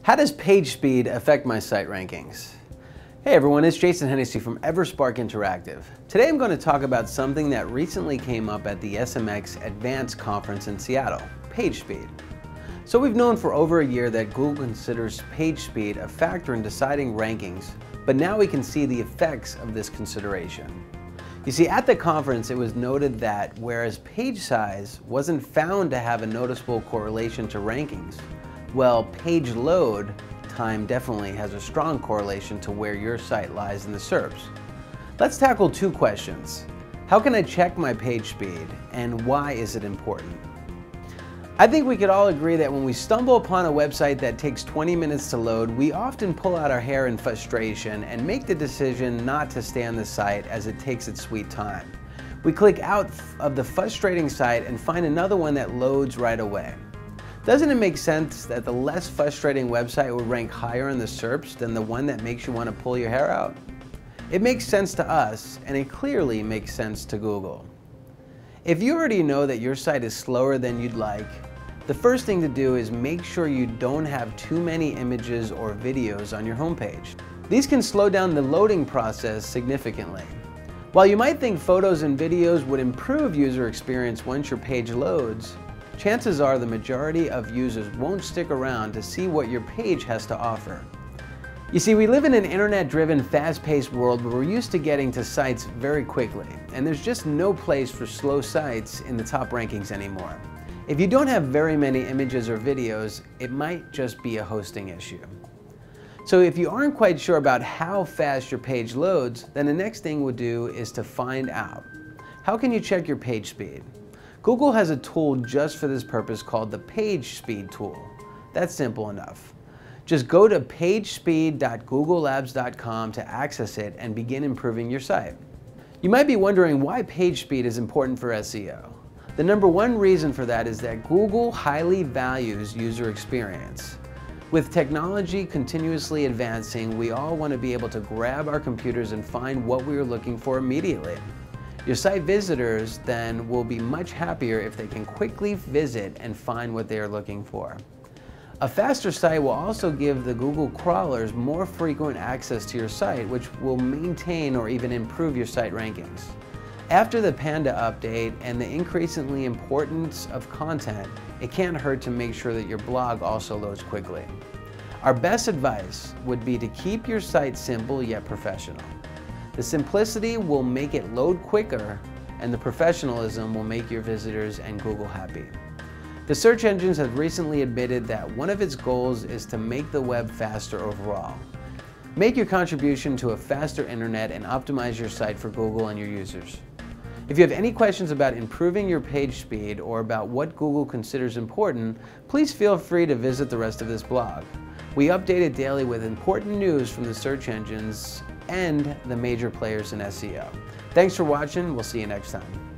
How does page speed affect my site rankings? Hey everyone, it's Jason Hennessy from EverSpark Interactive. Today I'm going to talk about something that recently came up at the SMX Advanced Conference in Seattle, page speed. So we've known for over a year that Google considers page speed a factor in deciding rankings, but now we can see the effects of this consideration. You see, at the conference it was noted that whereas page size wasn't found to have a noticeable correlation to rankings, well, page load time definitely has a strong correlation to where your site lies in the SERPs. Let's tackle two questions. How can I check my page speed, and why is it important? I think we could all agree that when we stumble upon a website that takes 20 minutes to load, we often pull out our hair in frustration and make the decision not to stay on the site as it takes its sweet time. We click out of the frustrating site and find another one that loads right away. Doesn't it make sense that the less frustrating website would rank higher in the SERPs than the one that makes you want to pull your hair out? It makes sense to us, and it clearly makes sense to Google. If you already know that your site is slower than you'd like, the first thing to do is make sure you don't have too many images or videos on your homepage. These can slow down the loading process significantly. While you might think photos and videos would improve user experience once your page loads, chances are the majority of users won't stick around to see what your page has to offer. You see, we live in an internet-driven, fast-paced world where we're used to getting to sites very quickly, and there's just no place for slow sites in the top rankings anymore. If you don't have very many images or videos, it might just be a hosting issue. So if you aren't quite sure about how fast your page loads, then the next thing we'll do is to find out. How can you check your page speed? Google has a tool just for this purpose called the Page Speed tool. That's simple enough. Just go to pagespeed.googlelabs.com to access it and begin improving your site. You might be wondering why page speed is important for SEO. The number one reason for that is that Google highly values user experience. With technology continuously advancing, we all want to be able to grab our computers and find what we are looking for immediately. Your site visitors then will be much happier if they can quickly visit and find what they are looking for. A faster site will also give the Google crawlers more frequent access to your site, which will maintain or even improve your site rankings. After the Panda update and the increasingly importance of content, it can't hurt to make sure that your blog also loads quickly. Our best advice would be to keep your site simple yet professional. The simplicity will make it load quicker, and the professionalism will make your visitors and Google happy. The search engines have recently admitted that one of its goals is to make the web faster overall. Make your contribution to a faster internet and optimize your site for Google and your users. If you have any questions about improving your page speed or about what Google considers important, please feel free to visit the rest of this blog. We update it daily with important news from the search engines and the major players in SEO. Thanks for watching. We'll see you next time.